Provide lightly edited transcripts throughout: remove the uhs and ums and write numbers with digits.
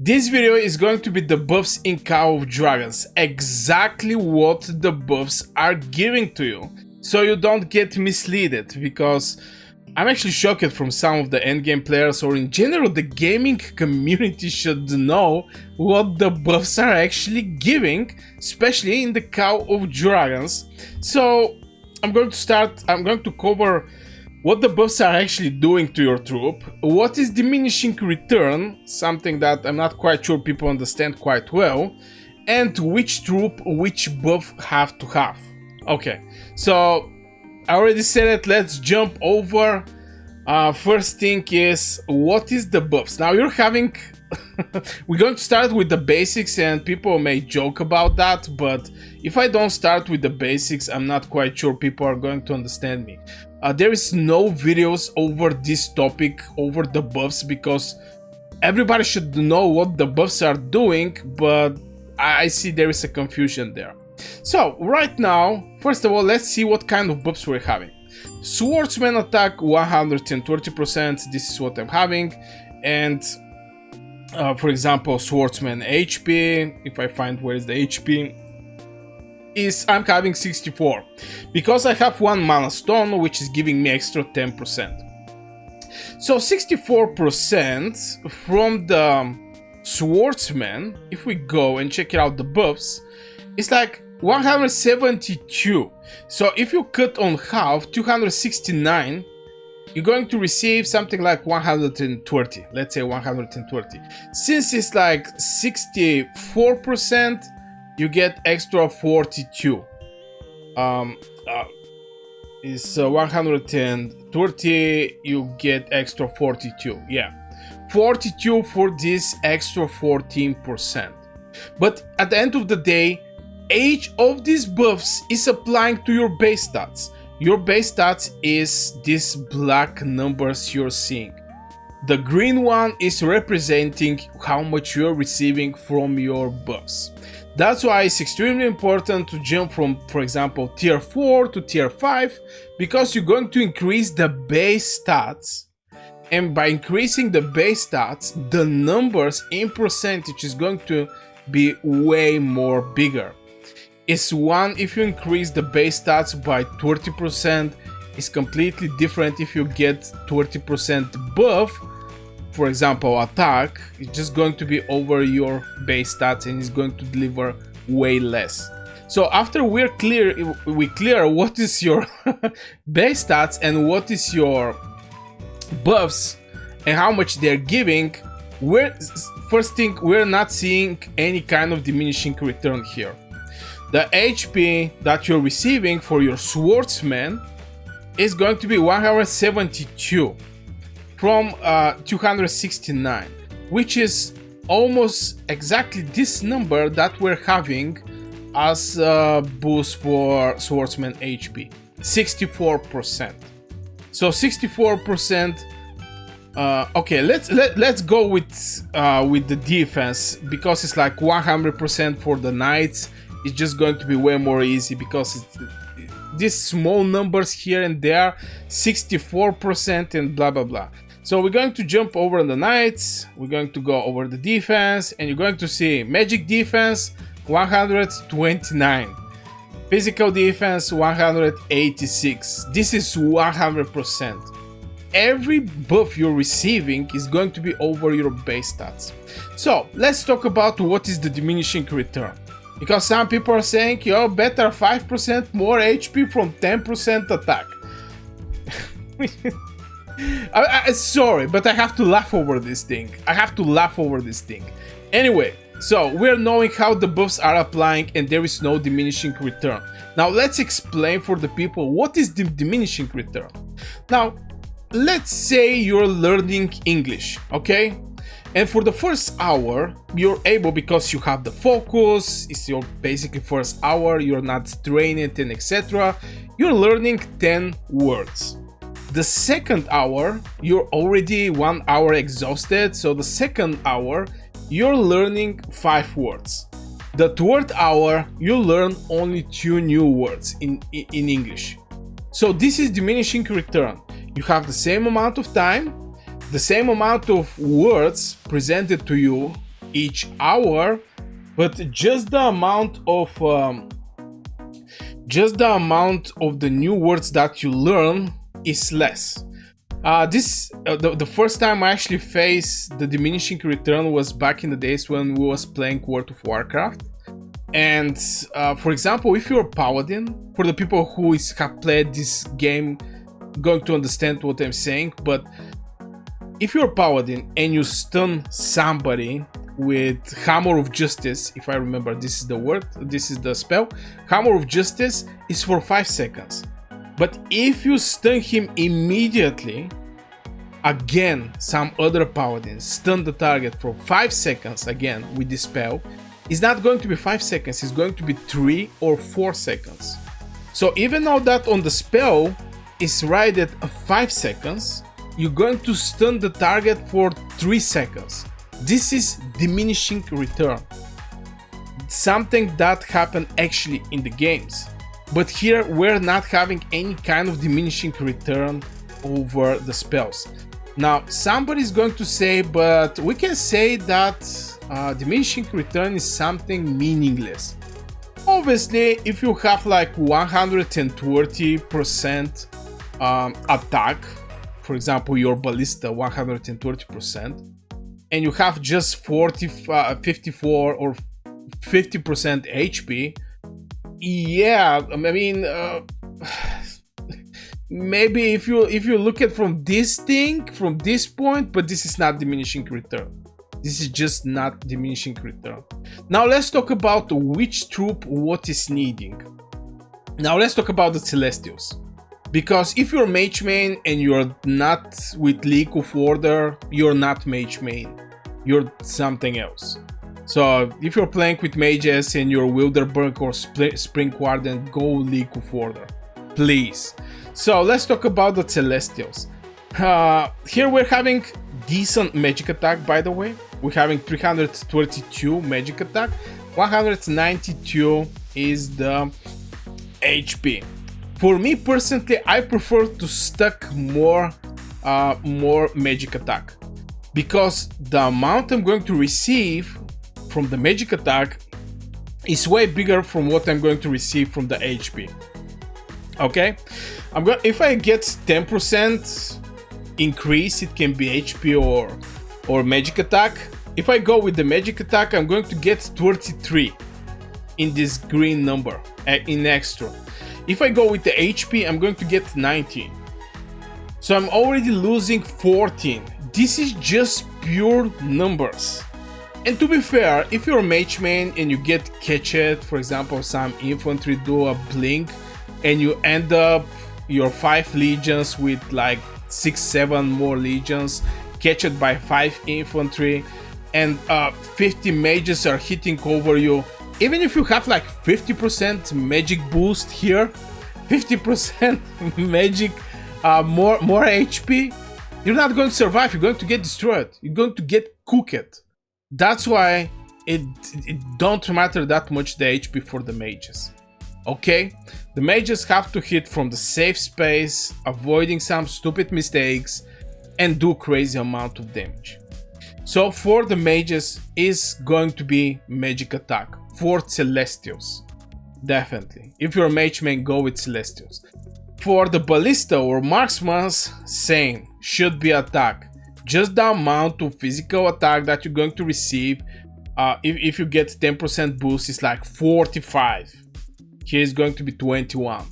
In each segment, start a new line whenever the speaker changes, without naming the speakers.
This video is going to be the buffs in Call of Dragons, exactly what the buffs are giving to you, so you don't get misled, because I'm actually shocked from some of the endgame players, or in general the gaming community should know what the buffs are actually giving, especially in the Call of Dragons. So I'm going to cover what the buffs are actually doing to your troop, what is diminishing return, something that I'm not quite sure people understand quite well, and which troop, which buff have to have. Okay, so I already said it, let's jump over. First thing is, what is the buffs? Now you're having... we're going to start with the basics, and people may joke about that, but if I don't start with the basics, I'm not quite sure people are going to understand me. There is no videos over this topic, over the buffs, because everybody should know what the buffs are doing, but I see there is a confusion there. So right now, first of all, let's see what kind of buffs we're having. Swordsman attack 130%, this is what I'm having, and for example, Swordsman HP, if I find where is the HP, I'm having 64, because I have one mana stone, which is giving me extra 10%. So 64% from the Swordsman, if we go and check it out the buffs, it's like 172. So if you cut on half, 269, you're going to receive something like 120, let's say 120. Since it's like 64%, you get extra 42. It's 130, you get extra 42. Yeah, 42 for this extra 14%. But at the end of the day, each of these buffs is applying to your base stats. Your base stats is these black numbers you're seeing. The green one is representing how much you're receiving from your buffs. That's why it's extremely important to jump from, for example, tier 4 to tier 5, because you're going to increase the base stats. And by increasing the base stats, the numbers in percentage is going to be way more bigger. It's one, if you increase the base stats by 30%, it's completely different if you get 30% buff. For example, attack, it's just going to be over your base stats and it's going to deliver way less. So after we clear what is your base stats and what is your buffs and how much they're giving, first thing, we're not seeing any kind of diminishing return here. The HP that you're receiving for your Swordsman is going to be 172 from 269, which is almost exactly this number that we're having as a boost for Swordsman HP, 64%. So 64%. Okay, let's go with the defense, because it's like 100% for the knights. It's just going to be way more easy, because these small numbers here and there, 64% and blah blah blah. So we're going to jump over the knights, we're going to go over the defense, and you're going to see magic defense 129, physical defense 186. This is 100%. Every buff you're receiving is going to be over your base stats. So let's talk about what is the diminishing return, because some people are saying, yo, better 5% more HP from 10% attack. Sorry, but I have to laugh over this thing. Anyway, so we're knowing how the buffs are applying and there is no diminishing return. Now let's explain for the people what is the diminishing return. Now, let's say you're learning English, okay? And for the first hour, you're able, because you have the focus, it's your basically first hour, you're not trained and etc. You're learning 10 words. The second hour, you're already 1 hour exhausted, so the second hour, you're learning 5 words. The third hour, you learn only 2 new words in English. So this is diminishing return. You have the same amount of time, the same amount of words presented to you each hour, but just the amount of the new words that you learn is less. The first time I actually faced the diminishing return was back in the days when we was playing World of Warcraft. And for example, if you're a paladin, for the people who have played this game going to understand what I'm saying, but if you're a paladin and you stun somebody with Hammer of Justice, if I remember this is the word, this is the spell, Hammer of Justice is for 5 seconds. But if you stun him immediately, again, some other paladins stun the target for 5 seconds again with this spell, it's not going to be 5 seconds, it's going to be 3 or 4 seconds. So even though that on the spell is right at 5 seconds, you're going to stun the target for 3 seconds. This is diminishing return. Something that happened actually in the games. But here we're not having any kind of diminishing return over the spells. Now somebody's going to say, but we can say that diminishing return is something meaningless. Obviously, if you have like 120% attack, for example your ballista 120%, and you have just 54 or 50% HP, yeah, I mean, maybe if you look at from this point, but this is not diminishing return. This is just not diminishing return. Now let's talk about which troop what is needing. Now let's talk about the Celestials. Because if you're mage main and you're not with League of Order, you're not mage main. You're something else. So if you're playing with mages and you're Wilderberg or Spring Warden, go League of Order, please. So let's talk about the Celestials. Here we're having decent magic attack, by the way. We're having 332 magic attack, 192 is the HP. For me personally, I prefer to stack more magic attack, because the amount I'm going to receive from the magic attack is way bigger from what I'm going to receive from the HP. Okay, if I get 10% increase, it can be HP or magic attack. If I go with the magic attack, I'm going to get 33 in this green number in extra. If I go with the HP, I'm going to get 19. So I'm already losing 14. This is just pure numbers. And to be fair, if you're a mage main and you get catched, for example, some infantry do a blink, and you end up your 5 legions with like 6-7 more legions, catched by 5 infantry, and 50 mages are hitting over you. Even if you have like 50% magic boost here, 50% magic, more HP, you're not going to survive. You're going to get destroyed. You're going to get cooked. That's why it don't matter that much the HP for the mages. Okay, the mages have to hit from the safe space, avoiding some stupid mistakes, and do crazy amount of damage. So for the mages is going to be magic attack. For Celestials, definitely. If you're a mage main, go with Celestials. For the ballista or marksman, same, should be attack. Just the amount of physical attack that you're going to receive. If you get 10% boost, it's like 45. Here is going to be 21.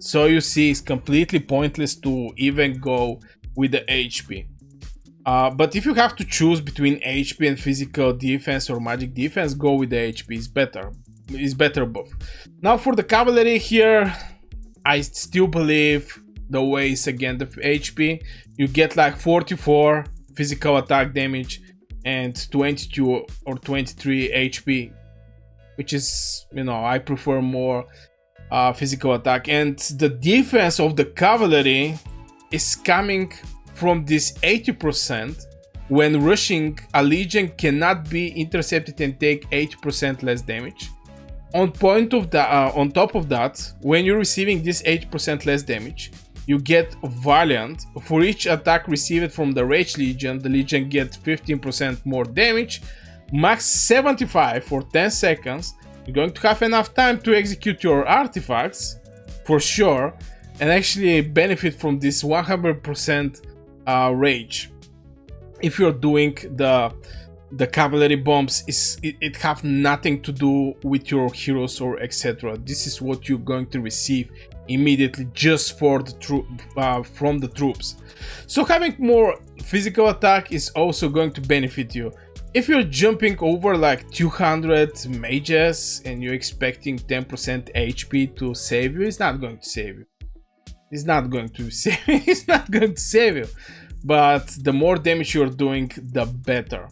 So you see, it's completely pointless to even go with the HP. But if you have to choose between HP and physical defense or magic defense, go with the HP. It's better. It's better both. Now for the cavalry here, I still believe the way is again the HP. You get like 44 physical attack damage and 22 or 23 HP, which is, you know, I prefer more physical attack. And the defense of the cavalry is coming from this 80%. When rushing, a legion cannot be intercepted and take 80% less damage. On top of that, when you're receiving this 8% less damage, you get Valiant. For each attack received from the Rage Legion, the Legion gets 15% more damage. max 75 for 10 seconds. You're going to have enough time to execute your artifacts, for sure, and actually benefit from this 100% rage. If you're doing the cavalry bombs, it have nothing to do with your heroes or etc. This is what you're going to receive immediately just for the from the troops. So having more physical attack is also going to benefit you. If you're jumping over like 200 mages and you're expecting 10% HP to save you, it's not going to save you. It's not going to save you. It's not going to save you. But the more damage you're doing, the better.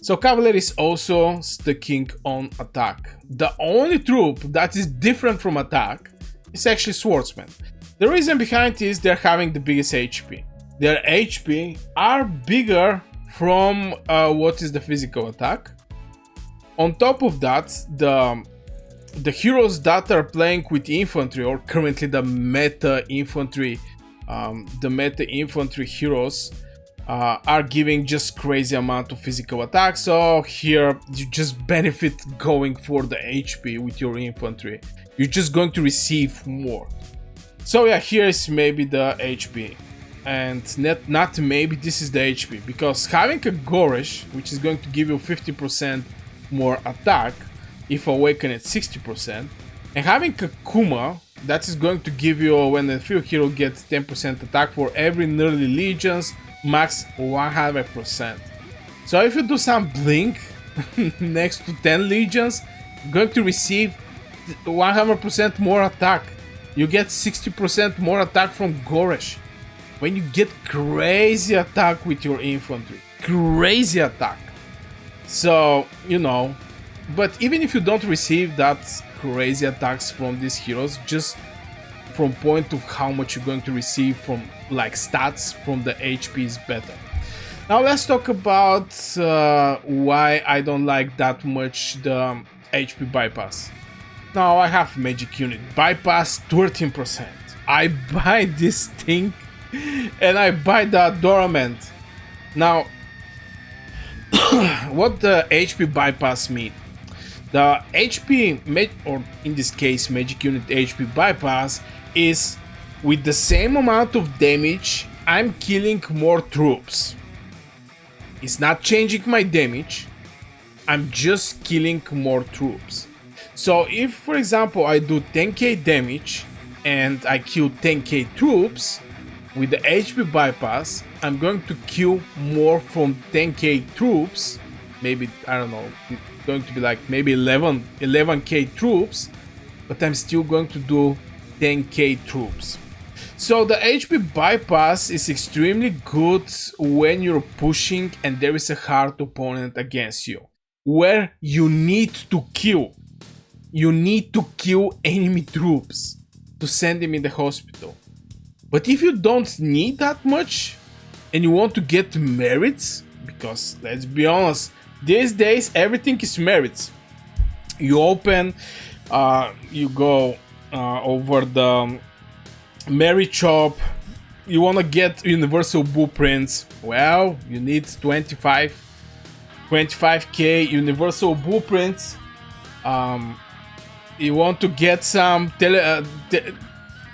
So cavalry is also sticking on attack. The only troop that is different from attack is actually swordsmen. The reason behind is they're having the biggest HP. Their HP are bigger from what is the physical attack. On top of that, the heroes that are playing with infantry, or currently the meta infantry heroes are giving just crazy amount of physical attack. So here you just benefit going for the HP with your infantry. You're just going to receive more. So yeah, here is maybe the HP. And not maybe, this is the HP, because having a Goresh, which is going to give you 50% more attack if awakened at 60%, and having a Kuma that is going to give you, when the field hero gets 10% attack for every nearly legions, max 100%. So if you do some blink next to 10 legions, you're going to receive 100% more attack. You get 60% more attack from Goresh. When you get crazy attack with your infantry, crazy attack. So, you know, but even if you don't receive that crazy attacks from these heroes, just from point of how much you're going to receive from like stats from the HP is better. Now let's talk about why I don't like that much the HP bypass. Now I have magic unit bypass 13%. I buy this thing and I buy the adornment. Now what the HP bypass mean? The HP, or in this case magic unit HP bypass, is with the same amount of damage I'm killing more troops. It's not changing my damage, I'm just killing more troops. So if for example I do 10k damage and I kill 10k troops, with the HP bypass I'm going to kill more from 10k troops, maybe, I don't know, it's going to be like maybe 11k troops, but I'm still going to do 10k troops. So the HP bypass is extremely good when you're pushing and there is a hard opponent against you, where you need to kill. You need to kill enemy troops to send them in the hospital. But if you don't need that much and you want to get merits, because let's be honest, these days everything is merits. You open, you go over the merit shop, you want to get universal blueprints. Well, you need 25k universal blueprints. You want to get some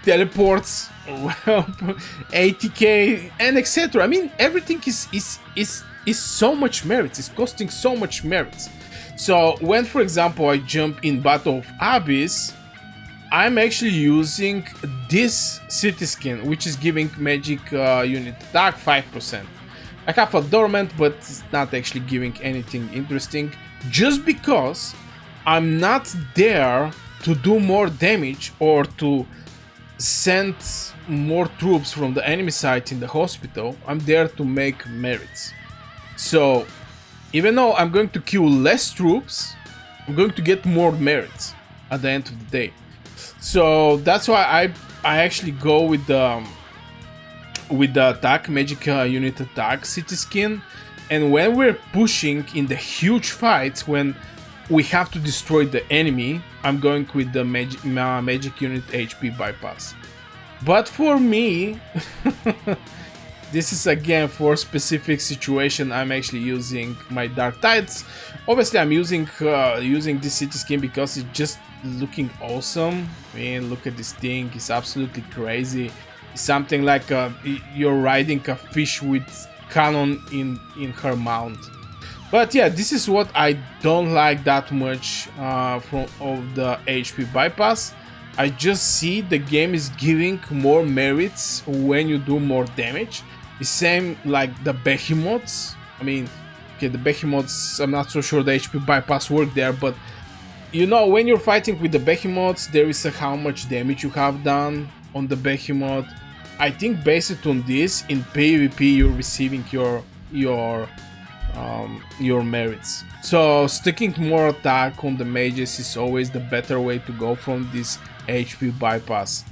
teleports, well, 80k and etc. I mean, everything is so much merits. It's costing so much merits. So when, for example, I jump in Battle of Abyss, I'm actually using this city skin, which is giving magic unit attack 5%. I have a dormant, but it's not actually giving anything interesting, just because I'm not there to do more damage or to send more troops from the enemy side in the hospital. I'm there to make merits. So even though I'm going to kill less troops, I'm going to get more merits at the end of the day. So that's why I actually go with the attack, magic unit attack city skin. And when we're pushing in the huge fights, when we have to destroy the enemy, I'm going with the magic unit HP bypass. But for me, this is again for specific situation. I'm actually using my dark tides. Obviously I'm using this city skin because it's just looking awesome. I mean, look at this thing, it's absolutely crazy. It's something like you're riding a fish with cannon in her mount. But yeah, this is what I don't like that much from of the HP bypass. I just see the game is giving more merits when you do more damage. The same like the behemoths. I mean, okay, the behemoths, I'm not so sure the HP bypass work there, but you know, when you're fighting with the behemoths, there is a how much damage you have done on the behemoth. I think based on this, in PvP you're receiving your merits. So sticking more attack on the mages is always the better way to go from this HP bypass.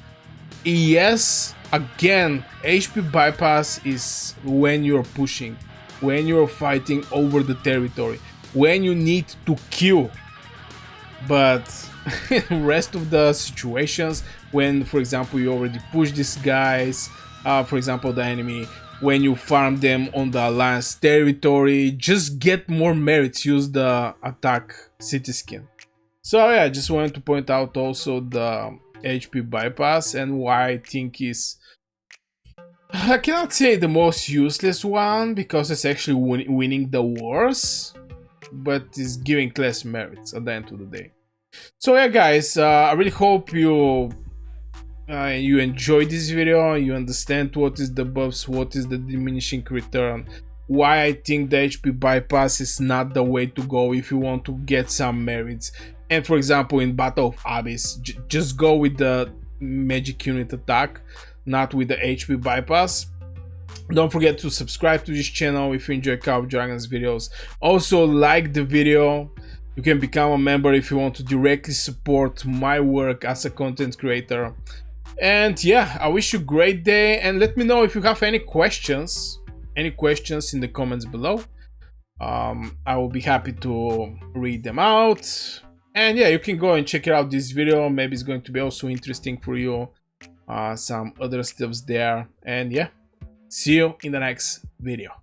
Yes, again, HP bypass is when you're pushing, when you're fighting over the territory, when you need to kill. But rest of the situations, when for example you already push these guys, for example the enemy, when you farm them on the alliance territory, just get more merits, use the attack city skin. So yeah, I just wanted to point out also the HP bypass and why I think is, I cannot say the most useless one because it's actually winning the wars, but it's giving less merits at the end of the day. So yeah guys, I really hope you enjoyed this video, you understand what is the buffs, what is the diminishing return, why I think the HP bypass is not the way to go if you want to get some merits. And for example in Battle of Abyss, just go with the magic unit attack, not with the HP bypass. Don't forget to subscribe to this channel if you enjoy Call of Dragons videos. Also like the video. You can become a member if you want to directly support my work as a content creator. And yeah, I wish you a great day, and let me know if you have any questions in the comments below. I will be happy to read them out. And yeah, you can go and check out this video, maybe it's going to be also interesting for you. Some other stuffs there, and yeah, see you in the next video.